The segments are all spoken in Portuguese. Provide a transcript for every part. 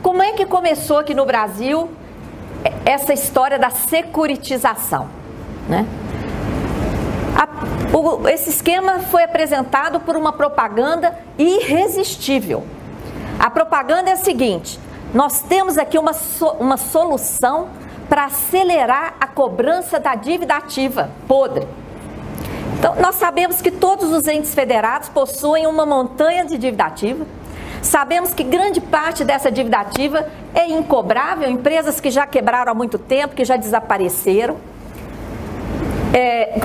como é que começou aqui no Brasil essa história da securitização, né? Esse esquema foi apresentado por uma propaganda irresistível. A propaganda é a seguinte: nós temos aqui uma solução para acelerar a cobrança da dívida ativa podre. Então, nós sabemos que todos os entes federados possuem uma montanha de dívida ativa. Sabemos que grande parte dessa dívida ativa é incobrável, empresas que já quebraram há muito tempo, que já desapareceram,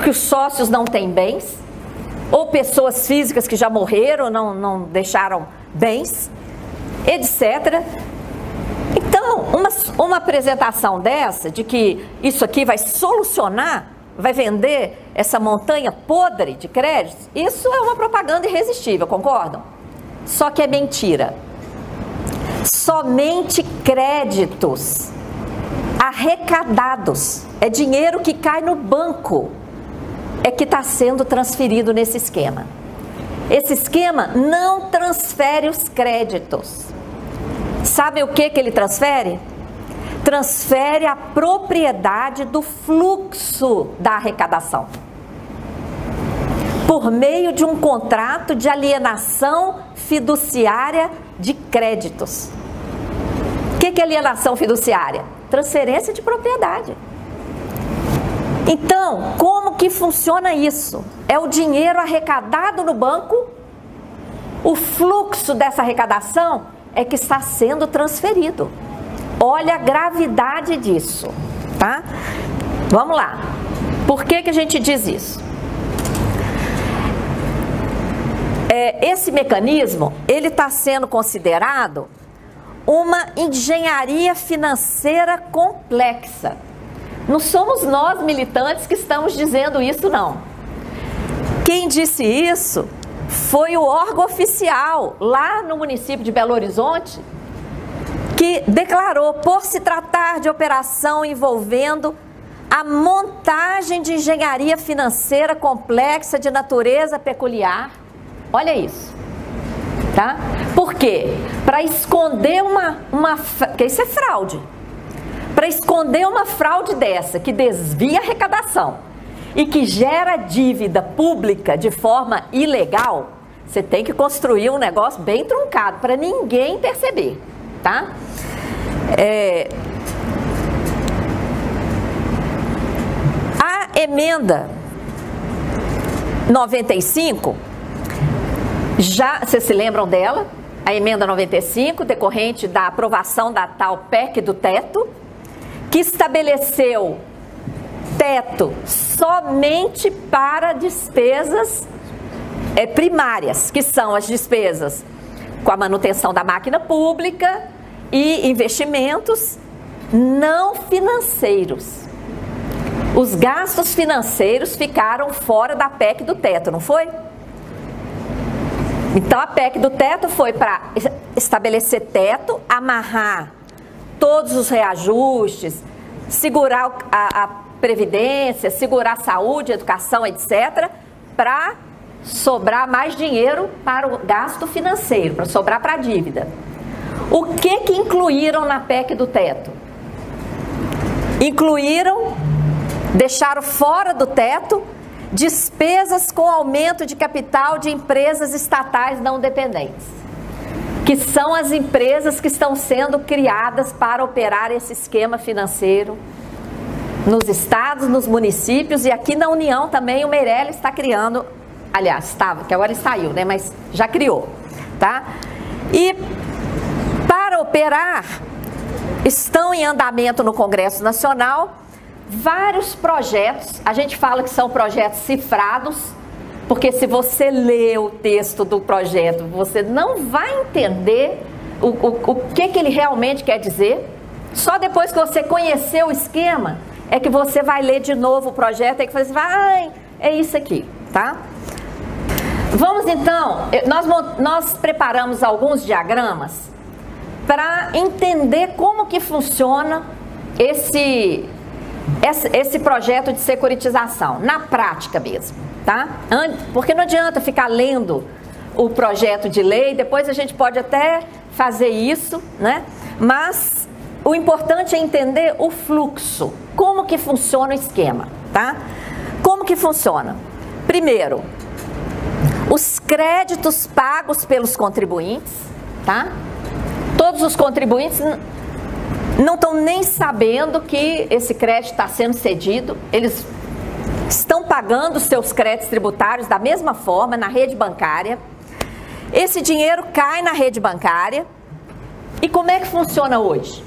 que os sócios não têm bens, ou pessoas físicas que já morreram, não deixaram bens, etc. Então, uma apresentação dessa, de que isso aqui vai solucionar, vai vender essa montanha podre de créditos, isso é uma propaganda irresistível, concordam? Só que é mentira. Somente créditos arrecadados, é dinheiro que cai no banco, é que está sendo transferido nesse esquema. Esse esquema não transfere os créditos. Sabe o que ele transfere? Transfere a propriedade do fluxo da arrecadação, por meio de um contrato de alienação fiduciária de créditos. O que é alienação fiduciária? Transferência de propriedade. Então, como que funciona isso? É o dinheiro arrecadado no banco, o fluxo dessa arrecadação é que está sendo transferido. Olha a gravidade disso, tá? Vamos lá. Por que a gente diz isso? Esse mecanismo, ele está sendo considerado uma engenharia financeira complexa. Não somos nós, militantes, que estamos dizendo isso, não. Quem disse isso foi o órgão oficial, lá no município de Belo Horizonte, que declarou, por se tratar de operação envolvendo a montagem de engenharia financeira complexa de natureza peculiar. Olha isso, tá? Por quê? Para esconder porque isso é fraude. Para esconder uma fraude dessa, que desvia a arrecadação e que gera dívida pública de forma ilegal, você tem que construir um negócio bem truncado, para ninguém perceber, tá? A emenda 95, vocês se lembram dela? A emenda 95, decorrente da aprovação da tal PEC do teto, que estabeleceu teto somente para despesas primárias, que são as despesas com a manutenção da máquina pública e investimentos não financeiros. Os gastos financeiros ficaram fora da PEC do teto, não foi? Então a PEC do teto foi para estabelecer teto, amarrar todos os reajustes, segurar a previdência, segurar a saúde, educação, etc., para sobrar mais dinheiro para o gasto financeiro, para sobrar para a dívida. O que incluíram na PEC do teto? Deixaram fora do teto despesas com aumento de capital de empresas estatais não dependentes, que são as empresas que estão sendo criadas para operar esse esquema financeiro nos estados, nos municípios, e aqui na União também o Meirelles está criando, aliás, estava, que agora ele saiu, né, mas já criou, tá? E para operar, estão em andamento no Congresso Nacional vários projetos. A gente fala que são projetos cifrados, porque se você lê o texto do projeto, você não vai entender o que ele realmente quer dizer. Só depois que você conhecer o esquema, é que você vai ler de novo o projeto e que você vai, é isso aqui, tá? Vamos então, nós preparamos alguns diagramas para entender como que funciona esse projeto de securitização, na prática mesmo, tá? Porque não adianta ficar lendo o projeto de lei, depois a gente pode até fazer isso, né? Mas o importante é entender o fluxo, como que funciona o esquema, tá? Como que funciona? Primeiro, os créditos pagos pelos contribuintes, tá? Todos os contribuintes não estão nem sabendo que esse crédito está sendo cedido, eles estão pagando seus créditos tributários da mesma forma na rede bancária. Esse dinheiro cai na rede bancária. E como é que funciona hoje?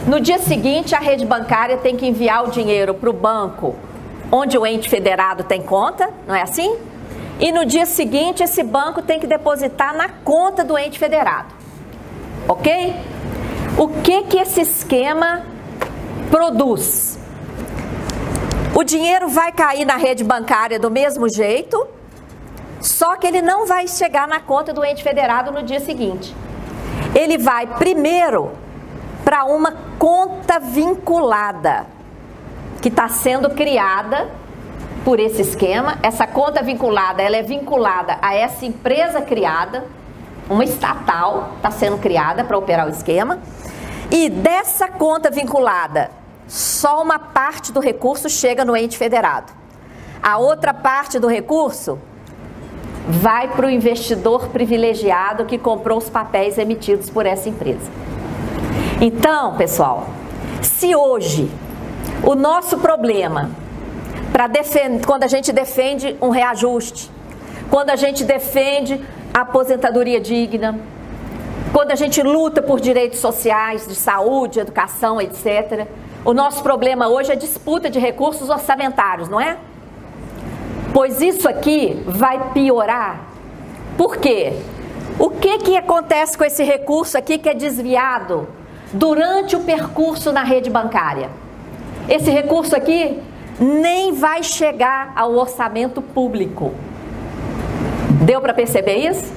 No dia seguinte, a rede bancária tem que enviar o dinheiro para o banco onde o ente federado tem conta, não é assim? E no dia seguinte, esse banco tem que depositar na conta do ente federado. Ok? O que esse esquema produz? O dinheiro vai cair na rede bancária do mesmo jeito, só que ele não vai chegar na conta do ente federado no dia seguinte. Ele vai primeiro para uma conta vinculada, que está sendo criada por esse esquema. Essa conta vinculada, ela é vinculada a essa empresa criada, uma estatal está sendo criada para operar o esquema. E dessa conta vinculada, só uma parte do recurso chega no ente federado. A outra parte do recurso vai para o investidor privilegiado que comprou os papéis emitidos por essa empresa. Então, pessoal, se hoje o nosso problema, quando a gente defende um reajuste, quando a gente defende a aposentadoria digna, quando a gente luta por direitos sociais, de saúde, educação, etc., o nosso problema hoje é disputa de recursos orçamentários, não é? Pois isso aqui vai piorar. Por quê? O que acontece com esse recurso aqui que é desviado durante o percurso na rede bancária? Esse recurso aqui nem vai chegar ao orçamento público. Deu para perceber isso?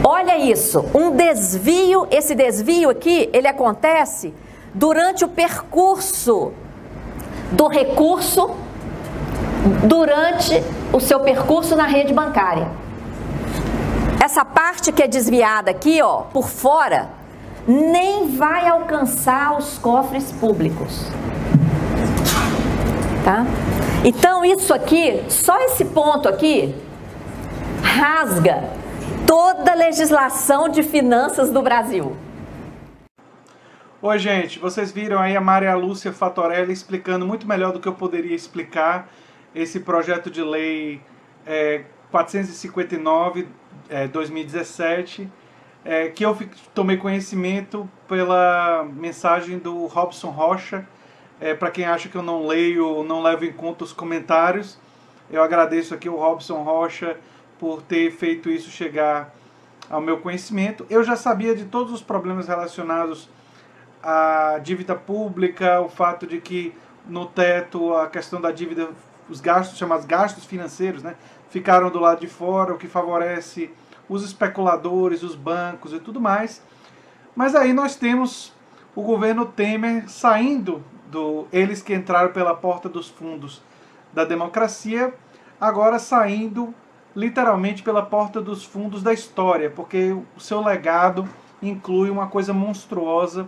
Olha isso, um desvio, esse desvio aqui, ele acontece durante o percurso do recurso, durante o seu percurso na rede bancária. Essa parte que é desviada aqui, ó, por fora, nem vai alcançar os cofres públicos. Tá? Então isso aqui, só esse ponto aqui, rasga toda a legislação de finanças do Brasil. Oi, gente, vocês viram aí a Maria Lúcia Fatorelli explicando muito melhor do que eu poderia explicar esse projeto de lei 459/2017, que eu tomei conhecimento pela mensagem do Robson Rocha. Para quem acha que eu não leio, não levo em conta os comentários, eu agradeço aqui o Robson Rocha por ter feito isso chegar ao meu conhecimento. Eu já sabia de todos os problemas relacionados à dívida pública, o fato de que no teto a questão da dívida, os gastos, chamados gastos financeiros, né, ficaram do lado de fora, o que favorece os especuladores, os bancos e tudo mais. Mas aí nós temos o governo Temer saindo eles que entraram pela porta dos fundos da democracia, agora saindo literalmente pela porta dos fundos da história, porque o seu legado inclui uma coisa monstruosa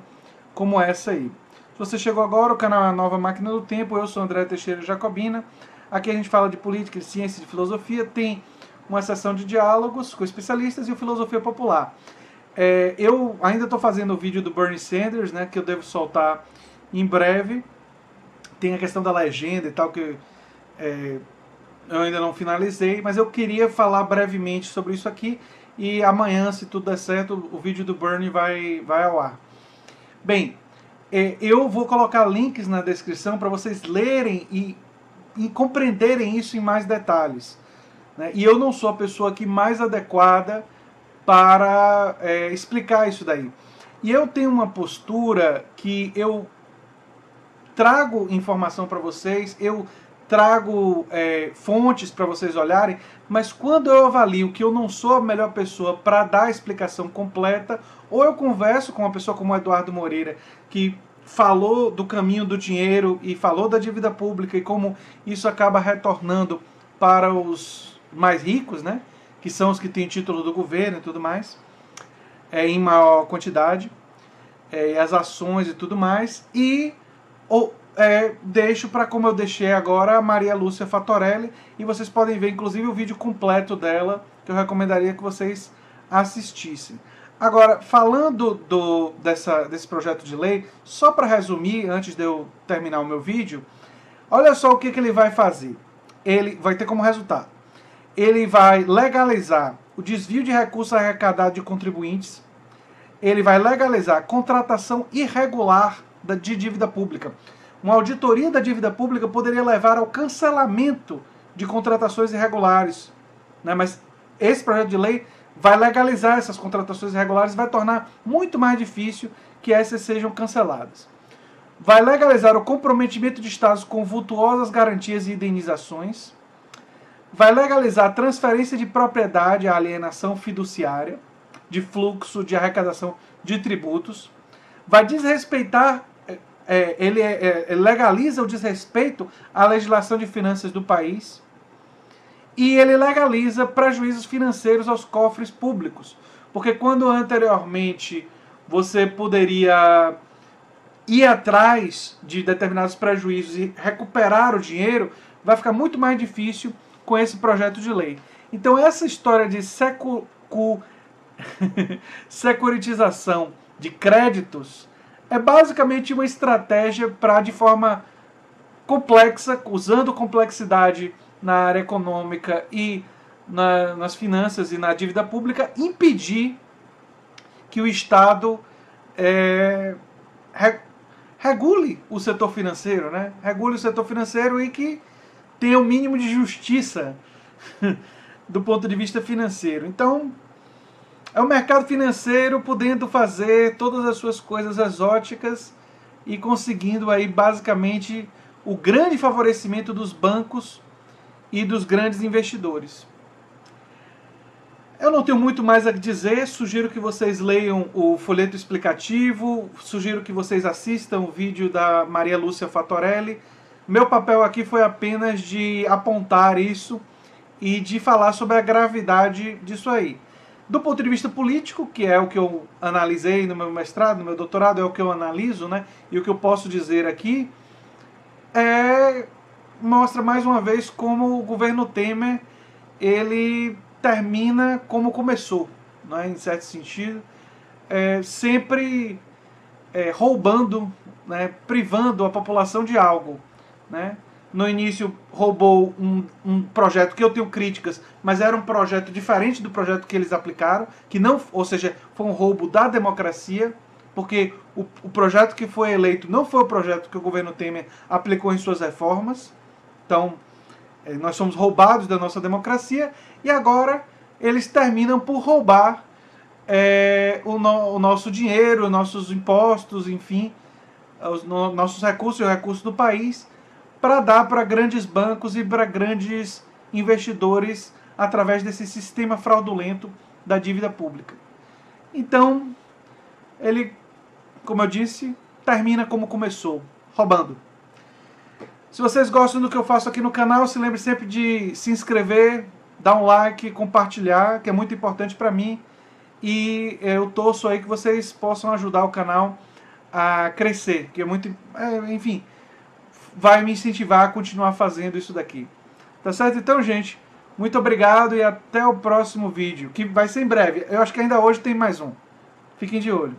como essa aí. Se você chegou agora, o canal é a Nova Máquina do Tempo, eu sou André Teixeira Jacobina, aqui a gente fala de política, de ciência e de filosofia, tem uma sessão de diálogos com especialistas e o Filosofia Popular. Eu ainda estou fazendo o vídeo do Bernie Sanders, né, que eu devo soltar em breve. Tem a questão da legenda e tal, que eu ainda não finalizei, mas eu queria falar brevemente sobre isso aqui, e amanhã, se tudo der certo, o vídeo do Bernie vai ao ar. Bem, eu vou colocar links na descrição para vocês lerem e compreenderem isso em mais detalhes, né? E eu não sou a pessoa aqui mais adequada para explicar isso daí. E eu tenho uma postura que eu trago informação para vocês, eu trago fontes para vocês olharem, mas quando eu avalio que eu não sou a melhor pessoa para dar a explicação completa, ou eu converso com uma pessoa como o Eduardo Moreira, que falou do caminho do dinheiro e falou da dívida pública e como isso acaba retornando para os mais ricos, né, que são os que têm título do governo e tudo mais. em maior quantidade, e as ações e tudo mais, e deixo para, como eu deixei agora, a Maria Lúcia Fatorelli, e vocês podem ver inclusive o vídeo completo dela, que eu recomendaria que vocês assistissem. Agora, falando desse projeto de lei, só para resumir, antes de eu terminar o meu vídeo, olha só o que ele vai fazer. Ele vai ter como resultado: ele vai legalizar o desvio de recursos arrecadados de contribuintes, ele vai legalizar a contratação irregular de dívida pública. Uma auditoria da dívida pública poderia levar ao cancelamento de contratações irregulares, né? Mas esse projeto de lei vai legalizar essas contratações irregulares e vai tornar muito mais difícil que essas sejam canceladas. Vai legalizar o comprometimento de estados com vultuosas garantias e indenizações. Vai legalizar a transferência de propriedade, a alienação fiduciária, de fluxo de arrecadação de tributos. Vai desrespeitar, ele legaliza o desrespeito à legislação de finanças do país. E ele legaliza prejuízos financeiros aos cofres públicos. Porque quando anteriormente você poderia ir atrás de determinados prejuízos e recuperar o dinheiro, vai ficar muito mais difícil com esse projeto de lei. Então essa história de securitização de créditos é basicamente uma estratégia para, de forma complexa, usando complexidade na área econômica e nas finanças e na dívida pública, impedir que o Estado regule o setor financeiro, né? Regule o setor financeiro e que tenha o mínimo de justiça do ponto de vista financeiro. Então, é o mercado financeiro podendo fazer todas as suas coisas exóticas e conseguindo aí basicamente o grande favorecimento dos bancos e dos grandes investidores. Eu não tenho muito mais a dizer, sugiro que vocês leiam o folheto explicativo, sugiro que vocês assistam o vídeo da Maria Lúcia Fatorelli. Meu papel aqui foi apenas de apontar isso e de falar sobre a gravidade disso aí. Do ponto de vista político, que é o que eu analisei no meu mestrado, no meu doutorado, é o que eu analiso, né? E o que eu posso dizer aqui mostra mais uma vez como o governo Temer ele termina como começou, né? Em certo sentido, sempre roubando, né? Privando a população de algo, né? No início roubou um projeto que eu tenho críticas, mas era um projeto diferente do projeto que eles aplicaram, que não, ou seja, foi um roubo da democracia, porque o projeto que foi eleito não foi o projeto que o governo Temer aplicou em suas reformas. Então, nós somos roubados da nossa democracia e agora eles terminam por roubar o nosso dinheiro, nossos impostos, enfim, os nossos recursos e os recursos do país, para dar para grandes bancos e para grandes investidores através desse sistema fraudulento da dívida pública. Então, ele, como eu disse, termina como começou, roubando. Se vocês gostam do que eu faço aqui no canal, se lembre sempre de se inscrever, dar um like, compartilhar, que é muito importante para mim. E eu torço aí que vocês possam ajudar o canal a crescer, que é muito, enfim, vai me incentivar a continuar fazendo isso daqui. Tá certo? Então, gente, muito obrigado e até o próximo vídeo, que vai ser em breve. Eu acho que ainda hoje tem mais um. Fiquem de olho.